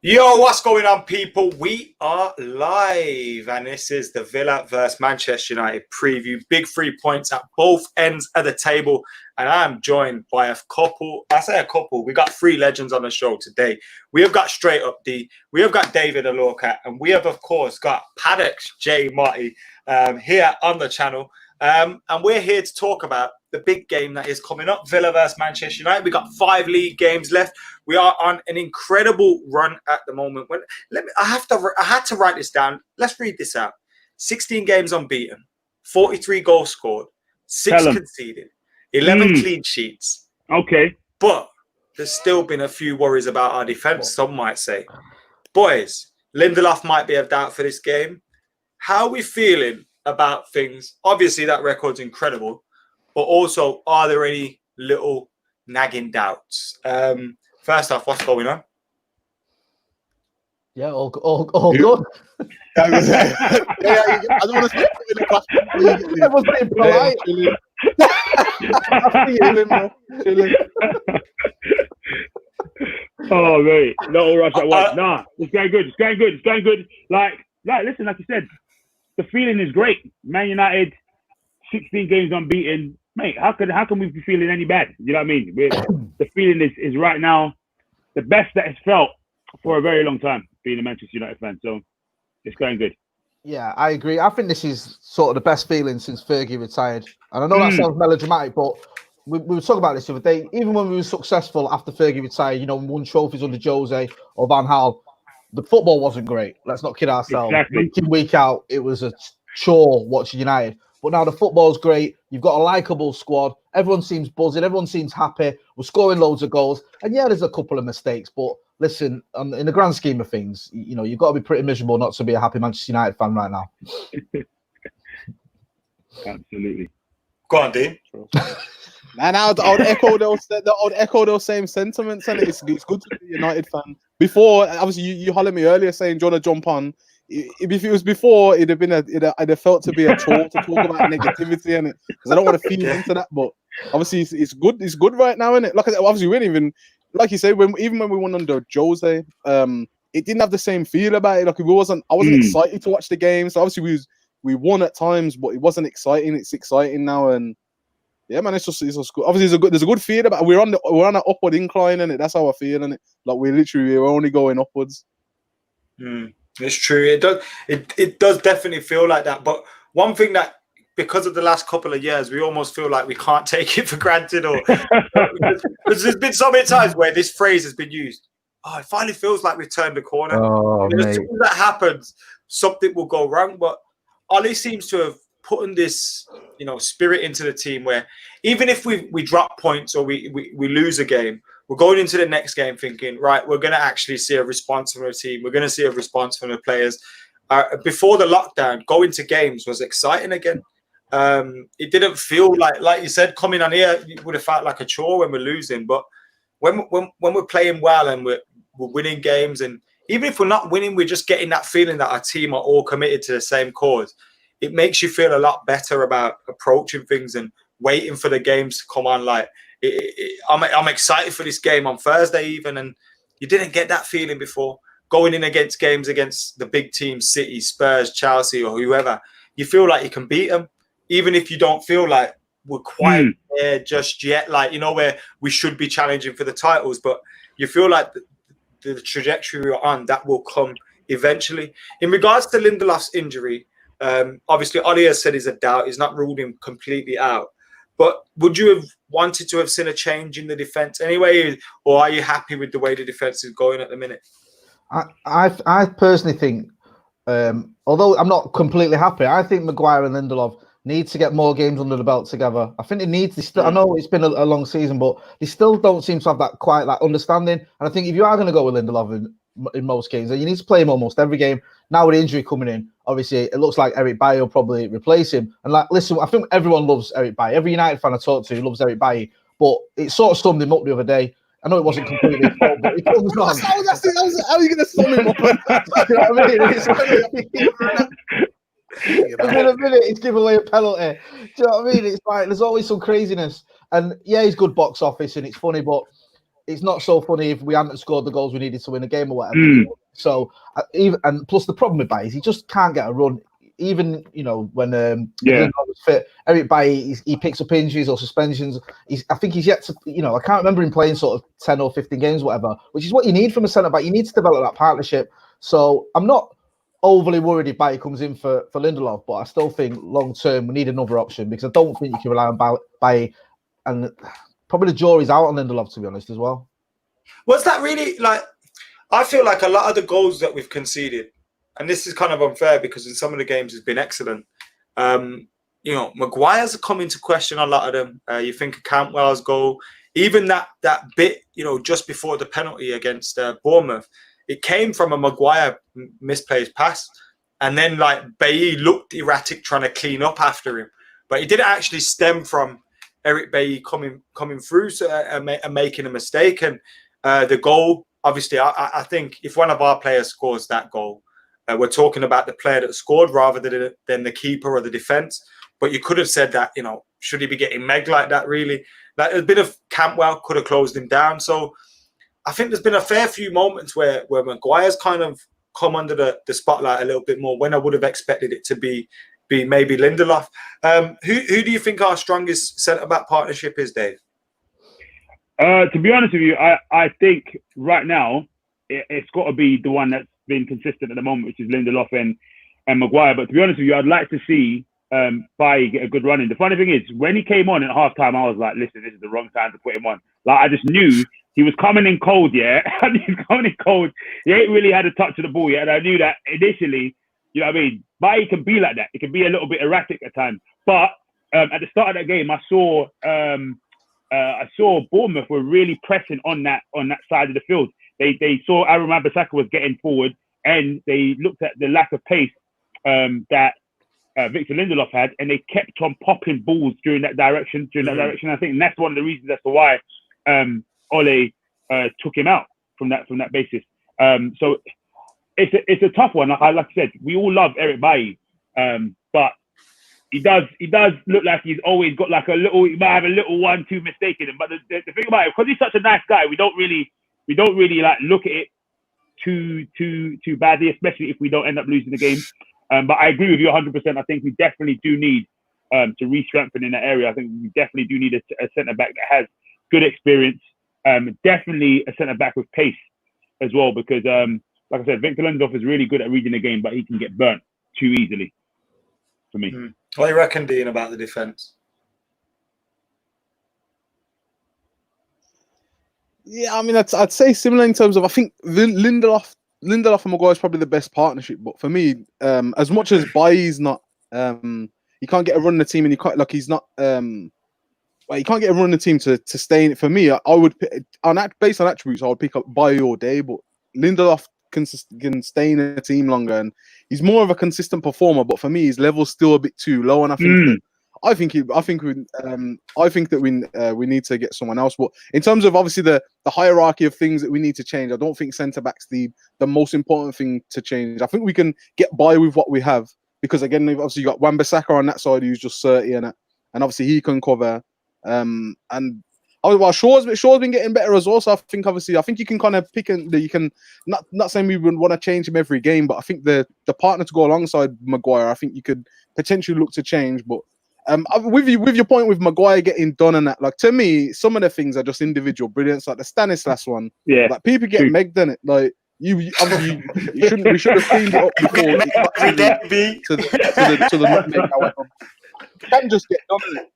Yo, what's going on, people? We are live, and this is the Villa versus Manchester United preview. Big 3 points at both ends of the table, and I'm joined by a couple. I say a couple. We got three legends on the show today. We have got Straight Up D, we have got David Alorca, and we have, of course, got Paddock J. Marty here on the channel. And we're here to talk about the big game that is coming up, Villa versus Manchester United. We got 5 league games left. We are on an incredible run at the moment. I had to write this down. Let's read this out. 16 games unbeaten, 43 goals scored, 6 conceded, 11 clean sheets. Okay. But there's still been a few worries about our defence, some might say. Boys, Lindelof might be of doubt for this game. How are we feeling about things? Obviously, that record's incredible. But also, are there any little nagging doubts? First off, what's going on? Yeah, all good. I don't want to say everyone's being polite. Oh, mate. Not all rush at once. Nah, it's going good. It's going good. Like, listen, like you said, the feeling is great. Man United, 16 games unbeaten. Mate, how can we be feeling any bad? You know what I mean? The feeling is right now the best that it's felt for a very long time, being a Manchester United fan. So it's going good. Yeah, I agree. I think this is sort of the best feeling since Fergie retired. And I know that sounds melodramatic, but we were talking about this the other day. Even when we were successful after Fergie retired, won trophies under Jose or Van Gaal, the football wasn't great. Let's not kid ourselves. Exactly. Week in, week out, it was a chore watching United. But now the football's great. You've got a likeable squad. Everyone seems buzzing. Everyone seems happy. We're scoring loads of goals. And yeah, there's a couple of mistakes. But listen, in the grand scheme of things, you've got to be pretty miserable not to be a happy Manchester United fan right now. Absolutely. Go on, Dean. Man, I would echo those same sentiments, and it's good to be a United fan. Before, obviously, you hollered me earlier saying, "Do you want to jump on?" If it was before, it'd have felt to be a chore to talk about negativity and it, because I don't want to feed into that. But obviously, it's good. It's good right now, isn't it? Like obviously, we didn't even, like you say, even when we won under Jose, it didn't have the same feel about it. Like I wasn't excited to watch the game. So obviously, we won at times, but it wasn't exciting. It's exciting now, and yeah, man, it's just good. Obviously, there's a good feel about it. We're on an upward incline, and that's how I feel, and it like we're only going upwards. It's true. It does definitely feel like that. But one thing that, because of the last couple of years, we almost feel like we can't take it for granted. Or there's been so many times where this phrase has been used. Oh, it finally feels like we've turned the corner. As soon as that happens, something will go wrong. But Ollie seems to have put in this, spirit into the team where even if we drop points or we lose a game, we're going into the next game thinking, right, we're going to actually see a response from the team. We're going to see a response from the players. Before the lockdown, going to games was exciting again. It didn't feel like you said, coming on here, it would have felt like a chore when we're losing. But when we're playing well and we're winning games, and even if we're not winning, we're just getting that feeling that our team are all committed to the same cause. It makes you feel a lot better about approaching things and waiting for the games to come on. I'm excited for this game on Thursday even, and you didn't get that feeling before. Going in against games against the big teams, City, Spurs, Chelsea, or whoever, you feel like you can beat them, even if you don't feel like we're quite there just yet. Where we should be challenging for the titles, but you feel like the trajectory we're on, that will come eventually. In regards to Lindelof's injury, obviously Ollie has said he's a doubt. He's not ruled him completely out. But would you have wanted to have seen a change in the defence anyway, or are you happy with the way the defence is going at the minute? I personally think, although I'm not completely happy, I think Maguire and Lindelof need to get more games under the belt together. I think they need to. I know it's been a long season, but they still don't seem to have that understanding. And I think if you are going to go with Lindelof in most games, then you need to play him almost every game. Now with the injury coming in, obviously it looks like Eric Bailly will probably replace him. And listen, I think everyone loves Eric Bailly. Every United fan I talk to loves Eric Bailly, but it sort of summed him up the other day. I know it wasn't completely his fault, but it comes on. How are you going to sum him up? You know what I mean? Within a minute, he's giving away a penalty. Do you know what I mean? It's like there's always some craziness. And yeah, he's good box office and it's funny, but it's not so funny if we hadn't scored the goals we needed to win a game or whatever. So and plus the problem with Bailly is he just can't get a run. Even when Lindor was fit, Eric Bailly he picks up injuries or suspensions. I think he's yet to I can't remember him playing sort of 10 or 15 games, whatever. Which is what you need from a centre back. You need to develop that partnership. So I'm not overly worried if Bailly comes in for Lindelof, but I still think long term we need another option because I don't think you can rely on Bailly, and probably the jury's out on Lindelof, to be honest, as well. Was that really like? I feel like a lot of the goals that we've conceded, and this is kind of unfair because in some of the games it's been excellent. Maguire's come into question a lot of them. You think of Cantwell's goal, even that bit, just before the penalty against Bournemouth, it came from a Maguire misplaced pass, and then like Bailly looked erratic trying to clean up after him, but it didn't actually stem from Eric Bailly coming through and making a mistake. And the goal, obviously, I think if one of our players scores that goal, we're talking about the player that scored rather than the keeper or the defense. But you could have said that, should he be getting megged like that, really? Like a bit of Cantwell could have closed him down. So I think there's been a fair few moments where Maguire's kind of come under the spotlight a little bit more when I would have expected it to be maybe Lindelof. Who do you think our strongest centre-back partnership is, Dave? To be honest with you, I think right now it's got to be the one that's been consistent at the moment, which is Lindelof and Maguire. But to be honest with you, I'd like to see Bailly get a good run in. The funny thing is, when he came on at halftime, I was like, listen, this is the wrong time to put him on. Like, I just knew he was coming in cold, yeah? He's coming in cold. He ain't really had a touch of the ball yet. And I knew that initially, you know what I mean? Bailly can be like that. It can be a little bit erratic at times. But at the start of that game, I saw Bournemouth were really pressing on that side of the field. They saw AdamMcKola was getting forward, and they looked at the lack of pace that Victor Lindelof had, and they kept on popping balls during that direction. I think that's one of the reasons as to why Ole took him out from that basis. So it's a tough one. Like I said, we all love Eric Bailly, but he does look like he's always got like he might have a little 1-2 mistake in him. But the thing about it, because he's such a nice guy, we don't really like look at it too badly, especially if we don't end up losing the game. But I agree with you 100%. I think we definitely do need to re-strengthen in that area. I think we definitely do need a centre back that has good experience. Definitely a centre back with pace as well, because like I said, Victor Lindelof is really good at reading the game, but he can get burnt too easily for me. What do you reckon, Dean, about the defence? Yeah, I mean, I'd say similar in terms of, I think Lindelof and Maguire is probably the best partnership. But for me, as much as Bailly's not, he can't get a run in the team, and he can't he can't get a run in the team to stay in it. For me, I would based on attributes, I would pick up Bailly all day. But Lindelof can stay in the team longer, and he's more of a consistent performer. But for me, his level's still a bit too low, and I think that we need to get someone else. But in terms of obviously the hierarchy of things that we need to change, I don't think centre back's the most important thing to change. I think we can get by with what we have, because again, obviously you got Wan-Bissaka on that side who's just 30 and obviously he can cover. Shaw's been getting better as well. So I think you can kind of pick and you can not saying we would want to change him every game, but I think the partner to go alongside Maguire, I think you could potentially look to change. But with your point with Maguire getting done and that, like, to me, some of the things are just individual brilliance. Like the Stanislas one, like people get megged in it. Like we should have cleaned it up before it got to the nutmeg. However, you can just get done in it.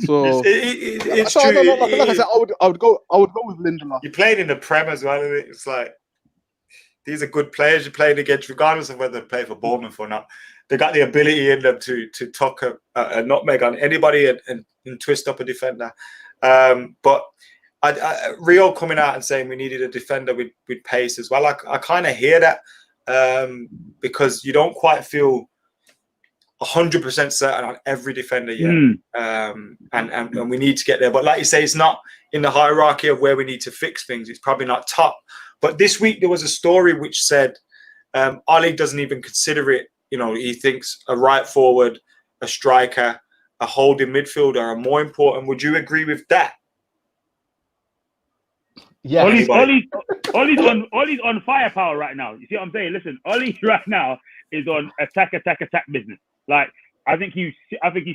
So it's so true. I don't know, like I said, I would go with Lindelof. You played in the Prem as well, isn't it? It's like these are good players you're playing against, regardless of whether they play for Bournemouth or not. They got the ability in them to tuck a nutmeg on anybody and twist up a defender. But Rio coming out and saying we needed a defender with pace as well. I kind of hear that because you don't quite feel 100% certain on every defender yet, and we need to get there. But like you say, it's not in the hierarchy of where we need to fix things. It's probably not top. But this week there was a story which said Ole doesn't even consider it. You know, he thinks a right forward, a striker, a holding midfielder are more important. Would you agree with that? Yeah. Ollie's on firepower right now. You see what I'm saying? Listen, Ollie right now is on attack business. Like I think he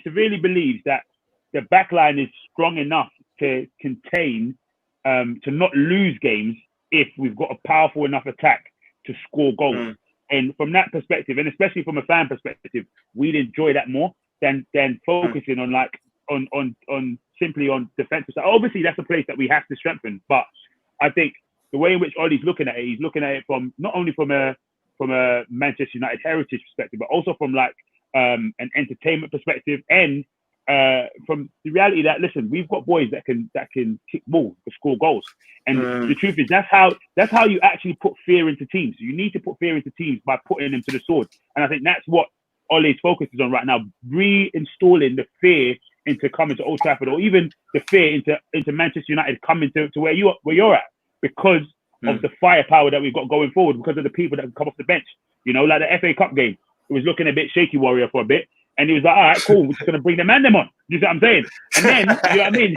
severely believes that the back line is strong enough to contain, to not lose games if we've got a powerful enough attack to score goals. And from that perspective, and especially from a fan perspective, we'd enjoy that more than focusing on like on simply on defensive side. Obviously, that's a place that we have to strengthen. But I think the way in which Ollie's looking at it, he's looking at it from not only from a Manchester United heritage perspective, but also from like an entertainment perspective, and from the reality that listen, we've got boys that can kick balls, to score goals. And the truth is, that's how you actually put fear into teams. You need to put fear into teams by putting them to the sword. And I think that's what Ole's focus is on right now, reinstalling the fear into coming to Old Trafford, or even the fear into Manchester United coming to where you're at, because of the firepower that we've got going forward, because of the people that can come off the bench. You know, like the FA Cup game, it was looking a bit shaky, Warrior, for a bit, and he was like, all right, cool, we're just gonna bring the man them on. You see what I'm saying? And then you know what I mean?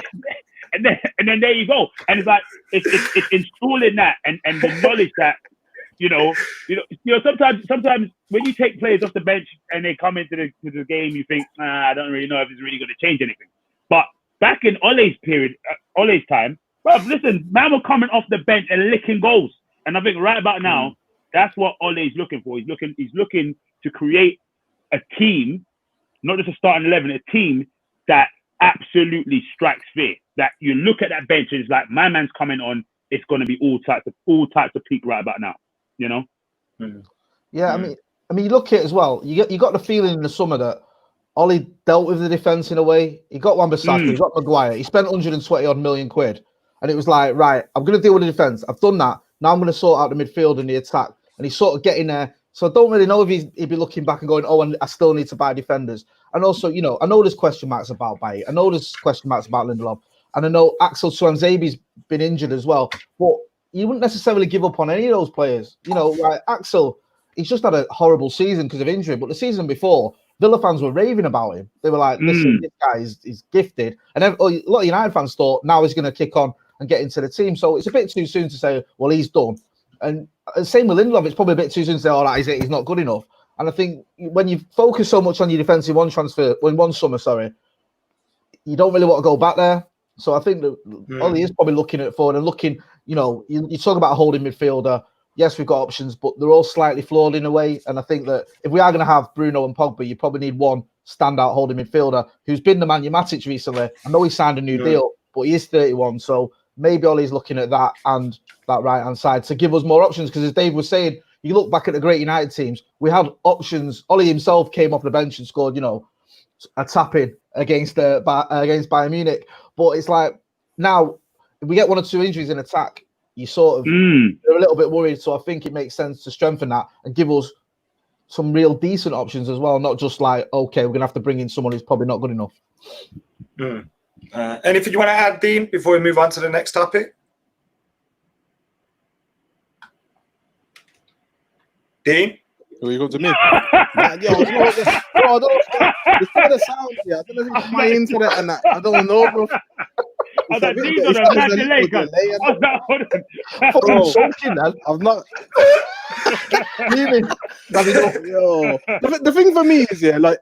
And then there you go. And it's like it's installing that and the knowledge that you know sometimes when you take players off the bench and they come into the game, you think, I don't really know if it's really going to change anything. But back in Ole's period, Ole's time, bro, listen, man were coming off the bench and licking goals. And I think right about now, that's what Ole's looking for. He's looking to create a team, not just a starting 11, a team that absolutely strikes fear. That you look at that bench and it's like, my man's coming on. It's going to be all types of peak right about now. You know. Yeah, I mean, you look at it as well. You got the feeling in the summer that Ollie dealt with the defense in a way. He got Wan-Bissaka, he got Maguire. He spent 120 odd million quid, and it was like, right, I'm going to deal with the defense. I've done that. Now I'm going to sort out the midfield and the attack. And he's sort of getting there. So I don't really know if he'd be looking back and going, oh, and I still need to buy defenders. And also, you know, I know there's question marks about Bailly. I know there's question marks about Lindelof. And I know Axel Swanzabi's been injured as well. But you wouldn't necessarily give up on any of those players. You know, like Axel, he's just had a horrible season because of injury. But the season before, Villa fans were raving about him. They were like, listen, this guy is gifted. And a lot of United fans thought now he's going to kick on and get into the team. So it's a bit too soon to say, well, he's done. And same with Lindelof, it's probably a bit too soon to say, all right, he's not good enough. And I think when you focus so much on your defensive one summer, you don't really want to go back there. So I think that Ollie is probably looking at forward and looking, you know, you talk about a holding midfielder. Yes, we've got options, but they're all slightly flawed in a way. And I think that if we are going to have Bruno and Pogba, you probably need one standout holding midfielder who's been the man Matic recently. I know he signed a new deal, but he is 31. So maybe Ollie's looking at that and that right-hand side to give us more options. Because as Dave was saying, you look back at the great United teams, we had options. Ollie himself came off the bench and scored, you know, a tap-in against Bayern Munich. But it's like now, if we get one or two injuries in attack, you sort of they're a little bit worried. So I think it makes sense to strengthen that and give us some real decent options as well, not just like, okay, we're going to have to bring in someone who's probably not good enough. Anything you want to add, Dean, before we move on to the next topic? Dean? Who you go to me? I don't know. Before the sound, I don't know if it's my internet and that. I don't know, bro. I'm not. Yo, the thing for me is, like,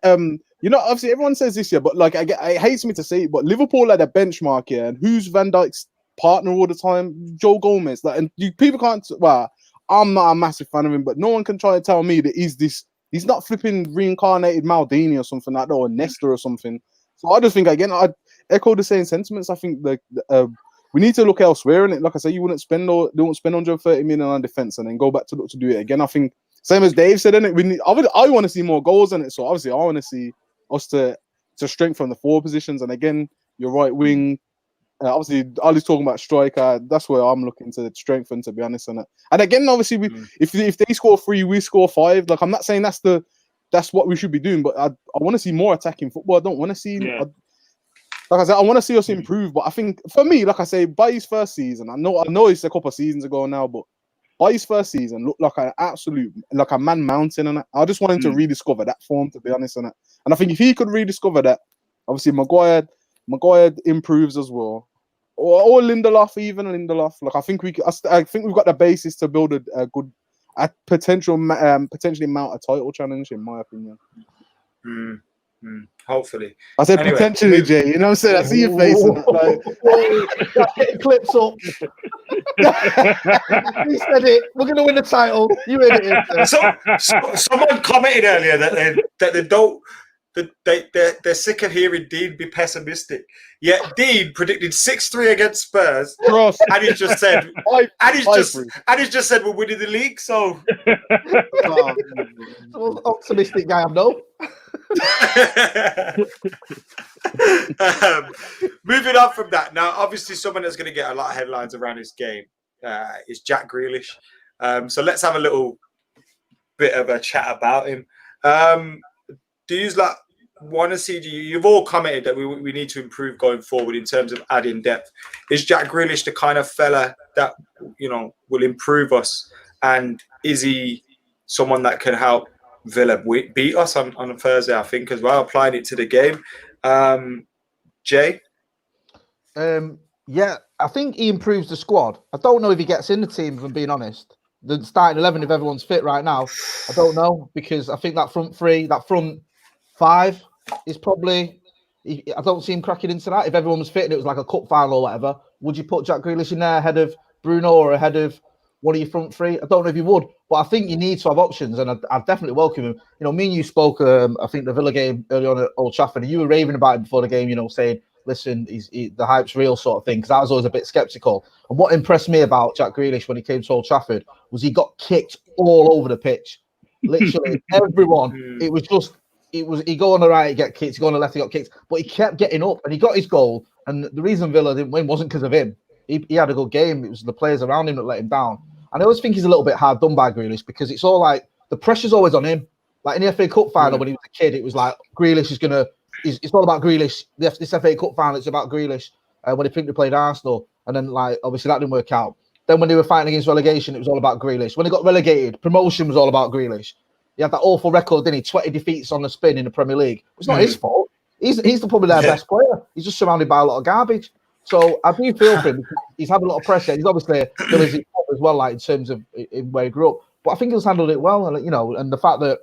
you know, obviously everyone says this, but like, it hates me to say it, but Liverpool are the benchmark, and who's Van Dijk's partner all the time? Joe Gomez. Like, and people can't. Well, I'm not a massive fan of him, but no one can try to tell me that he's not flipping reincarnated Maldini or something like that, or Nesta or something. So I just think, again, I echo the same sentiments. I think we need to look elsewhere. And like I say, they won't spend 130 million on defense and then go back to look to do it again. I think same as Dave said, innit? I want to see more goals in it. So obviously, I want to see us to strengthen the forward positions. And again, your right wing. Obviously, Ali's talking about striker. That's where I'm looking to strengthen, to be honest. And again, obviously, if they score 3, we score 5. Like, I'm not saying that's what we should be doing, but I want to see more attacking football. I don't want to see. Like I said, I want to see us improve. But I think for me, like I say, by his first season, I know it's a couple of seasons ago now, but by his first season, looked like an absolute, like a man mountain. And I just want him to rediscover that form, to be honest. And I think if he could rediscover that, obviously Maguire improves as well. or Lindelof, even Lindelof. Like I think I think we've got the basis to build a good, potentially mount a title challenge, in my opinion. Hopefully. I said Anyway, potentially, Jay. You know what I'm saying? I see your face. Like, getting clips up. He said it. We're going to win the title. You idiot. Someone commented earlier that they don't. They're sick of hearing Dean be pessimistic. Yet Dean predicted 6-3 against Spurs, and he's just said, he's just said we're winning the league. So, the most optimistic guy I know. Moving on from that, now obviously someone that's going to get a lot of headlines around this game is Jack Grealish. So let's have a little bit of a chat about him. Do you want to see? You've all commented that we need to improve going forward in terms of adding depth. Is Jack Grealish the kind of fella that will improve us, and is he someone that can help Villa beat us on a Thursday, I think, as well, applying it to the game? Jay? Yeah, I think he improves the squad. I don't know if he gets in the team, if I'm being honest. The starting 11, if everyone's fit right now, I don't know, because I think that front three, that front five is probably... I don't see him cracking into that. If everyone was fit and it was like a cup final or whatever, would you put Jack Grealish in there ahead of Bruno or ahead of one of your front three? I don't know if you would, but I think you need to have options, and I'd definitely welcome him. Me and you spoke, I think, the Villa game early on at Old Trafford, and you were raving about it before the game, saying, listen, the hype's real sort of thing, because I was always a bit sceptical. And what impressed me about Jack Grealish when he came to Old Trafford was he got kicked all over the pitch. Literally, everyone. It was just, he'd go on the right, he'd get kicked, he'd go on the left, he got kicked, but he kept getting up, and he got his goal. And the reason Villa didn't win wasn't because of him. He had a good game. It was the players around him that let him down. And I always think he's a little bit hard done by Grealish, because it's all like, the pressure's always on him. Like in the FA Cup final when he was a kid, it was like, Grealish is going to, it's all about Grealish. This FA Cup final, it's about Grealish. When they played Arsenal, and then obviously that didn't work out. Then when they were fighting against relegation, it was all about Grealish. When they got relegated, promotion was all about Grealish. He had that awful record, didn't he? 20 defeats on the spin in the Premier League. It's not his fault. He's probably their best player. He's just surrounded by a lot of garbage. So I do feel for him. He's had a lot of pressure. He's obviously as well, like in terms of where he grew up. But I think he's handled it well, and the fact that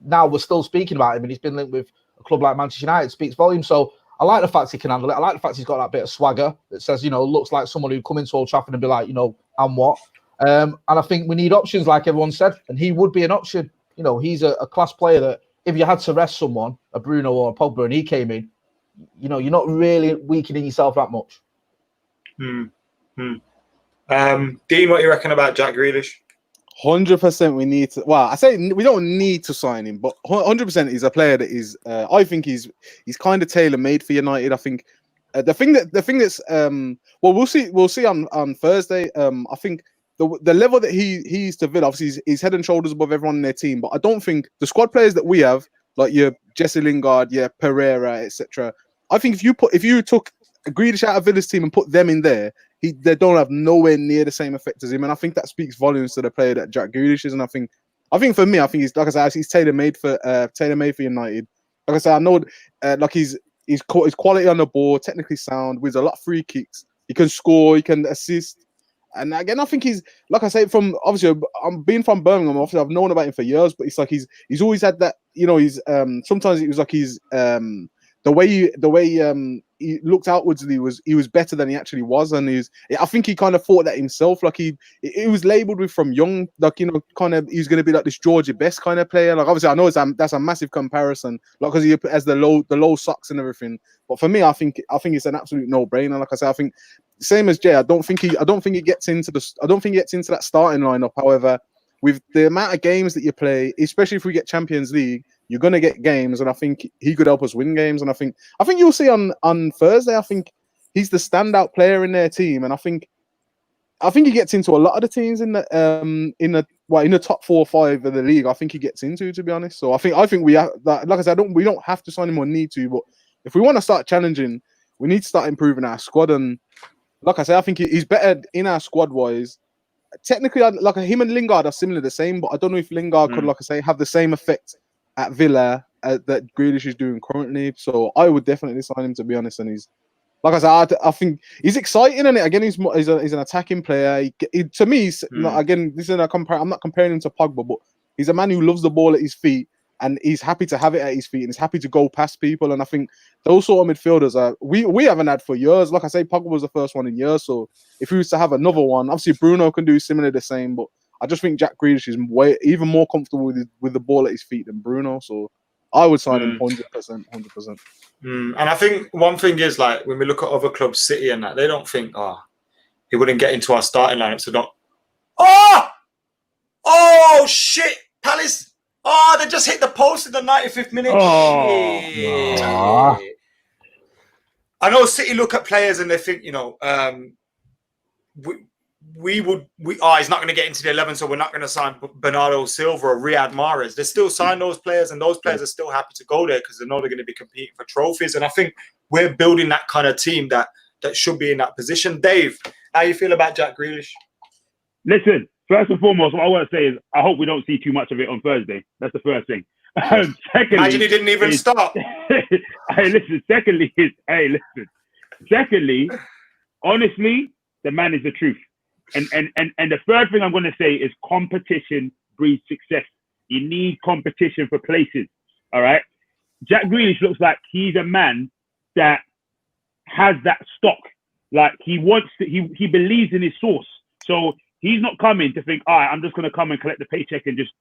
now we're still speaking about him and he's been linked with a club like Manchester United speaks volumes. So I like the fact he can handle it. I like the fact he's got that bit of swagger that says, looks like someone who'd come into Old Trafford and be like, I'm what? And I think we need options, like everyone said, and he would be an option. He's a class player that if you had to rest someone, a Bruno or a Pogba, and he came in, you're not really weakening yourself that much. Dean, what you reckon about Jack Grealish? 100% we need to. Well, I say we don't need to sign him, but 100% he's a player that is. I think he's kind of tailor made for United. I think the thing that's well, we'll see on Thursday. I think the level that he's to Villa, obviously he's head and shoulders above everyone in their team. But I don't think the squad players that we have, like your Jesse Lingard, your Pereira, etc. I think if you took Grealish out of Villa's team and put them in there, they don't have nowhere near the same effect as him, and I think that speaks volumes to the player that Jack Grealish is. And I think for me, I think he's, like I said, he's tailor made for United. Like I said, I know his quality on the ball, technically sound, with a lot of free kicks. He can score, he can assist, and again, I think he's, like I say, from obviously I'm being from Birmingham. Obviously, I've known about him for years, but it's like he's always had that. He's sometimes it was like he's the way he looked outwardsly he was better than he actually was, and I think he kind of thought that himself. Like he was labelled with from young, like kind of he's going to be like this Georgie Best kind of player. Like obviously I know that's a massive comparison, like because he has the low socks and everything. But for me, I think it's an absolute no brainer. Like I said, I think same as Jay. I don't think he gets into that starting lineup. However, with the amount of games that you play, especially if we get Champions League, you're gonna get games, and I think he could help us win games. And I think you'll see on Thursday. I think he's the standout player in their team, and I think he gets into a lot of the teams in the top 4 or 5 of the league. I think he gets into, to be honest. So I think we have, like I said, we don't have to sign him or need to, but if we want to start challenging, we need to start improving our squad. And like I said, I think he's better in our squad wise. Technically, like him and Lingard are similar, the same, but I don't know if Lingard could, like I say, have the same effect at Villa that Grealish is doing currently. So I would definitely sign him, to be honest. And like I said, I think he's exciting, and again, he's an attacking player. To me, he's, again, this is I'm not comparing him to Pogba, but he's a man who loves the ball at his feet, and he's happy to have it at his feet, and he's happy to go past people. And I think those sort of midfielders are we haven't had for years. Like I say, Pogba was the first one in years. So if he was to have another one, obviously Bruno can do similar the same, but I just think Jack Grealish is even more comfortable with the ball at his feet than Bruno. So I would sign him 100%, 100%. And I think one thing is, like, when we look at other clubs, City and that, they don't think, he wouldn't get into our starting lineup. So don't. Oh shit, Palace. They just hit the post in the 95th minute. Shit. I know City look at players and they think, he's not going to get into the 11, so we're not going to sign Bernardo Silva or Riyad Mahrez. They still sign those players, and those players are still happy to go there because they know they're going to be competing for trophies. And I think we're building that kind of team that should be in that position. Dave, how you feel about Jack Grealish? Listen, first and foremost, what I want to say is I hope we don't see too much of it on Thursday. That's the first thing. Secondly, imagine he didn't even start. Secondly, honestly, the man is the truth. And the third thing I'm going to say is competition breeds success. You need competition for places. All right. Jack Grealish looks like he's a man that has that stock. Like he he believes in his source. So he's not coming to think, all right, I'm just going to come and collect the paycheck and just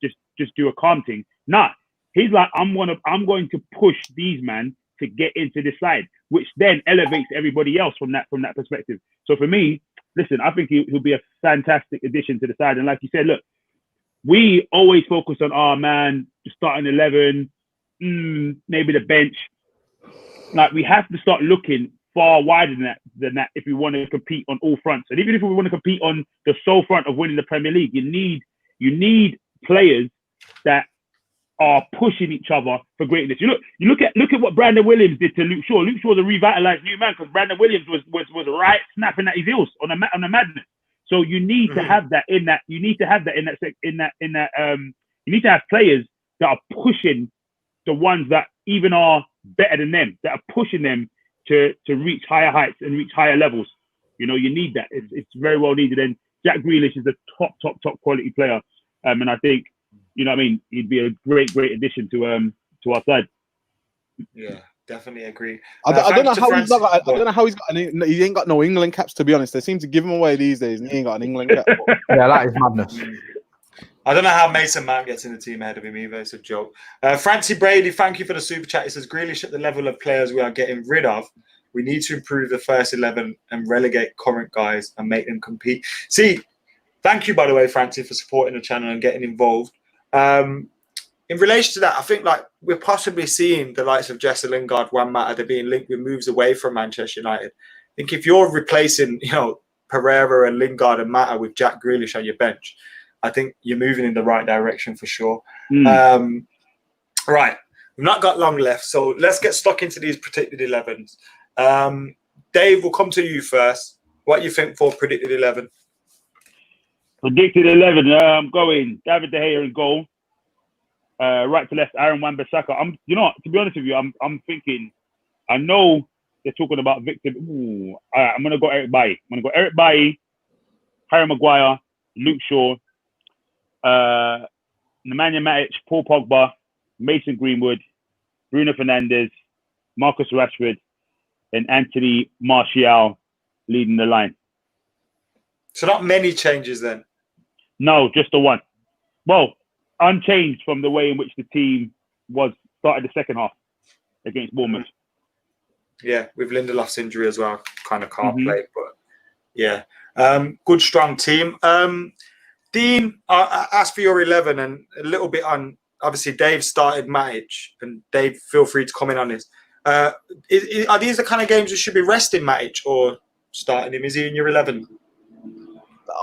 do a calm thing. Nah, he's like, I'm going to push these men to get into this side, which then elevates everybody else from that perspective. So for me, listen, I think he'll be a fantastic addition to the side. And like you said, look, we always focus on, the starting 11, maybe the bench. Like we have to start looking far wider than that if we want to compete on all fronts. And even if we want to compete on the sole front of winning the Premier League, you need players that are pushing each other for greatness. You look at what Brandon Williams did to Luke Shaw. Luke Shaw's a revitalized new man because Brandon Williams was right snapping at his heels on the madness. So you need to have that in that. You need to have that in that. You need to have players that are pushing the ones that even are better than them, that are pushing them to reach higher heights and reach higher levels. You need that. It's very well needed. And Jack Grealish is a top quality player. And I think, he'd be a great addition to our side. Yeah, definitely agree. I don't know how he's got. He ain't got no England caps, to be honest. They seem to give him away these days, and he ain't got an England cap. Yeah, that is madness. I don't know how Mason Mount gets in the team ahead of him either. It's a joke. Francie Brady, thank you for the super chat. He says, Grealish at the level of players we are getting rid of. We need to improve the first 11 and relegate current guys and make them compete. See, thank you, by the way, Francie, for supporting the channel and getting involved. In relation to that, I think we're possibly seeing the likes of Jesse Lingard, Juan Mata, they're being linked with moves away from Manchester United. I think if you're replacing, Pereira and Lingard and Mata with Jack Grealish on your bench, I think you're moving in the right direction for sure. Right, we've not got long left, so let's get stuck into these predicted 11s. Dave, we'll come to you first. What do you think for predicted 11? Predicted 11. I'm going David De Gea in goal. Right to left, Aaron Wan-Bissaka. To be honest with you, I'm thinking. I know they're talking about Victor. All right, I'm gonna go Eric Bailly. Eric Bailly, Harry Maguire, Luke Shaw, Nemanja Matic, Paul Pogba, Mason Greenwood, Bruno Fernandes, Marcus Rashford, and Anthony Martial leading the line. So not many changes then? No, just the one. Well, unchanged from the way in which the team started the second half against Bournemouth. Yeah, with Lindelof's injury as well, kind of can't play, but yeah. Good, strong team. Dean, ask for your 11 and a little bit on, obviously Dave started Matic, and Dave, feel free to comment on this. Are these the kind of games you should be resting Matic or starting him? Is he in your 11?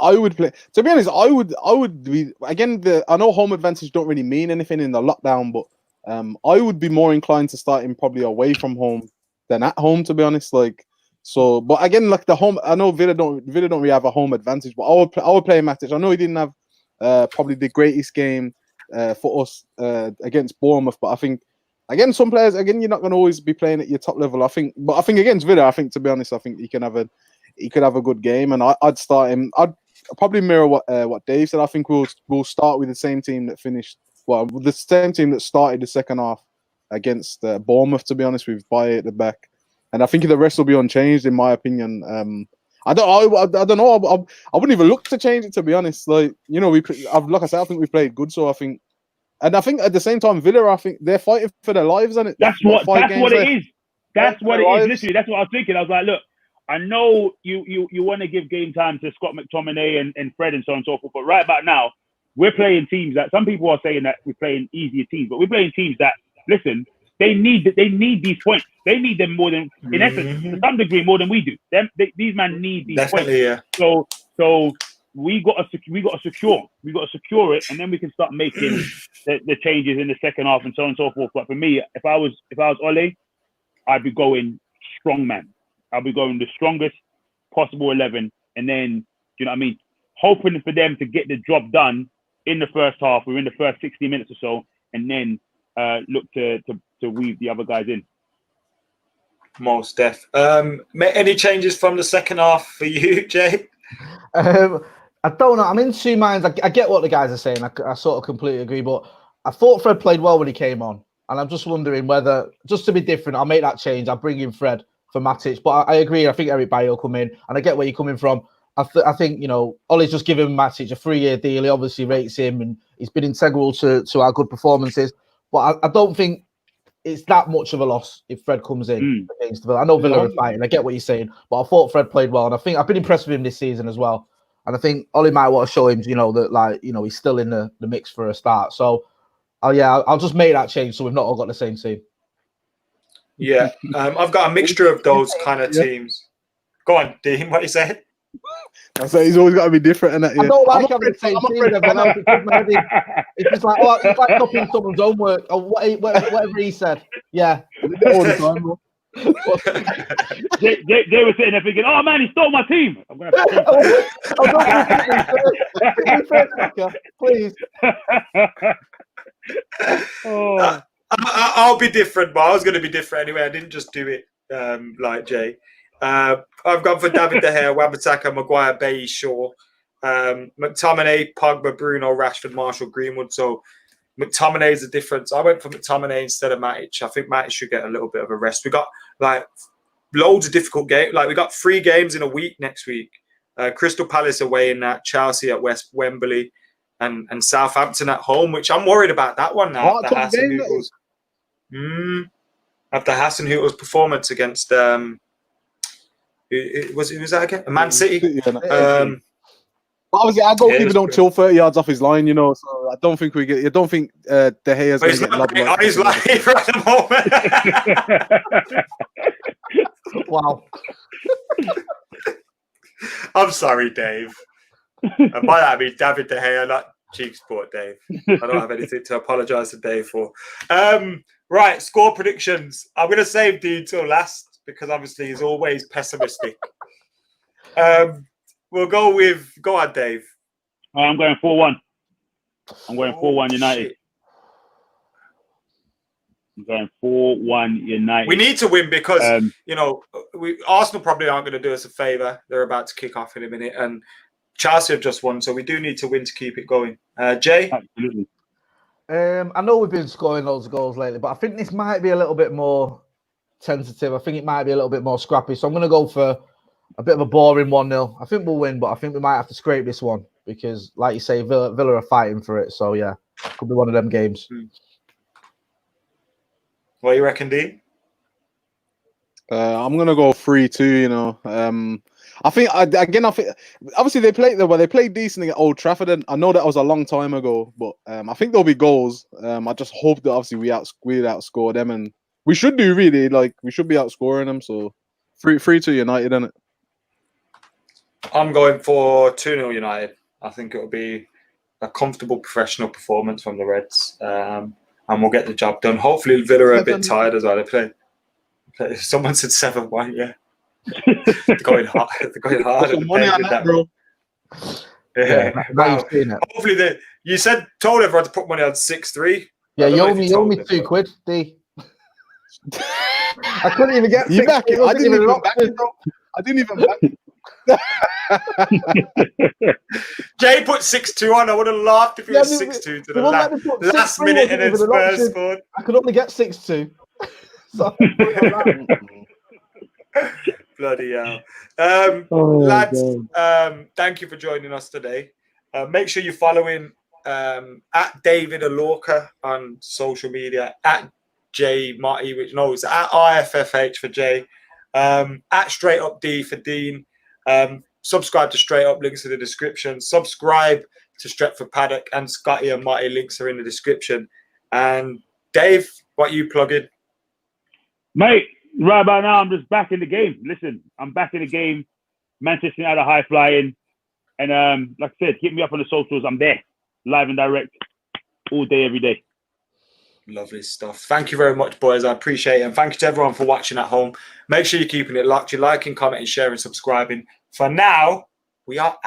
I would play. To be honest, I would be again. I know home advantage don't really mean anything in the lockdown, but I would be more inclined to start him probably away from home than at home. To be honest, but again, the home. I know Villa don't really have a home advantage, but I would play Matic. I know he didn't have probably the greatest game for us against Bournemouth, but I think again, some players, again, you're not going to always be playing at your top level. I think against Villa, to be honest, I think he could have a good game, and I'd start him. I'd probably mirror what Dave said. I think we'll start with the same team that finished, the same team that started the second half against Bournemouth. To be honest, with Baye at the back, and I think the rest will be unchanged, in my opinion. I don't know. I wouldn't even look to change it, to be honest. Like, you know, like I said, I think we played good, so I think at the same time, Villa, I think they're fighting for their lives, and that's what it is. That's what it is. Literally, that's what I was thinking. I was like, look, I know you want to give game time to Scott McTominay and Fred and so on and so forth, but right about now, we're playing teams that some people are saying that we're playing easier teams, but we're playing teams that, listen, they need these points. They need them more than, in essence, to some degree, more than we do. These men need these points. Yeah. So we got to secure it, and then we can start making the changes in the second half and so on and so forth. But for me, if I was Ole, I'd be going strong man. I'll be going the strongest possible 11, and then, you know what I mean, hoping for them to get the job done in the first half, or in the first 60 minutes or so, and then look to weave the other guys in. Most def. Any changes from the second half for you, Jay? I don't know. I'm in two minds. I get what the guys are saying. I sort of completely agree, but I thought Fred played well when he came on, and I'm just wondering whether, just to be different, I'll make that change. I'll bring in Fred for Matic. But I agree. I think Eric Bailly will come in, and I get where you're coming from. I think, you know, Ollie's just given Matic a 3-year deal. He obviously rates him, and he's been integral to our good performances. But I don't think it's that much of a loss if Fred comes in against Villa. I know Villa are fighting. I get what you're saying, but I thought Fred played well, and I think I've been impressed with him this season as well. And I think Ollie might want to show him, you know, that, like, you know, he's still in the mix for a start. So, I'll just make that change so we've not all got the same team. Yeah, I've got a mixture of those kind of teams. Go on, Dean. What you said? I say he's always got to be different. And I don't like having the same team. It's just like, it's like copying someone's homework or whatever he said. Yeah, all the time. Bro. They were sitting there thinking, "Oh man, he stole my team." I'm gonna please. I'll be different, but I was going to be different anyway. I didn't just do it like Jay. I've gone for David De Gea, Wan-Bissaka, Maguire, Bailly, Shaw, McTominay, Pogba, Bruno, Rashford, Marshall, Greenwood. So McTominay is the difference. I went for McTominay instead of Matic. I think Matic should get a little bit of a rest. We got like loads of difficult games. Like, we got 3 games in a week next week. Crystal Palace away in that, Chelsea at Wembley, and Southampton at home, which I'm worried about that one now. After Hasenhutl's performance against who was that again? Man City. Obviously, our goalkeeper don't chill 30 yards off his line, you know. So I don't think I don't think De Gea's going to get lobbed. He's live at the moment. Wow. I'm sorry, Dave. And by that I mean David De Gea, not cheap sport, Dave. I don't have anything to apologise to Dave for. Right, score predictions. I'm going to save Dean till last because obviously he's always pessimistic. We'll go on, Dave. I'm going 4-1. I'm going 4-1 United. Shit. I'm going 4-1 United. We need to win because, you know, Arsenal probably aren't going to do us a favour. They're about to kick off in a minute, and Chelsea have just won, so we do need to win to keep it going. Jay? Absolutely. I know we've been scoring loads of goals lately, but I think this might be a little bit more tentative. I think it might be a little bit more scrappy. So I'm going to go for a bit of a boring 1-0. I think we'll win, but I think we might have to scrape this one because, like you say, Villa are fighting for it. So, yeah, could be one of them games. What do you reckon, Dean? I'm going to go 3-2, you know. I think obviously they played decently at Old Trafford, and I know that was a long time ago, but I think there'll be goals. I just hope that obviously we outscore them, and we should do really, like, we should be outscoring them. So 3-2 United, isn't it? I'm going for 2-0 United. I think it'll be a comfortable professional performance from the Reds, and we'll get the job done. Hopefully Villa are a bit tired as well. They play. Someone said 7-1, yeah. They're going hard. They're going hard. Money on that, bro. Yeah. Wow. Hopefully, you told everyone to put money on 6-3. Yeah, you owe me £2, D. I couldn't even get You 6-2. back it. It I wasn't didn't even an even back option. it. Though. I didn't even back it. Jay put 6-2 on. I would have laughed if it was 6-2 to the one that they put last 6-3 minute wasn't and then even an Spurs option. scored. I could only get 6-2. So I put it on that. Bloody hell. Lads, thank you for joining us today. Make sure you're following at David Alorca on social media, at J Marty, it's at IFFH for Jay, at Straight Up D for Dean. Subscribe to Straight Up, links in the description. Subscribe to Stretford Paddock and Scotty and Marty, links are in the description. And Dave, what you plugging? Mate, right about now, I'm just back in the game. Listen, I'm back in the game. Manchester United high flying. And like I said, hit me up on the socials. I'm there, live and direct, all day, every day. Lovely stuff. Thank you very much, boys. I appreciate it. And thank you to everyone for watching at home. Make sure you're keeping it locked. You're liking, commenting, sharing, subscribing. For now, we are out.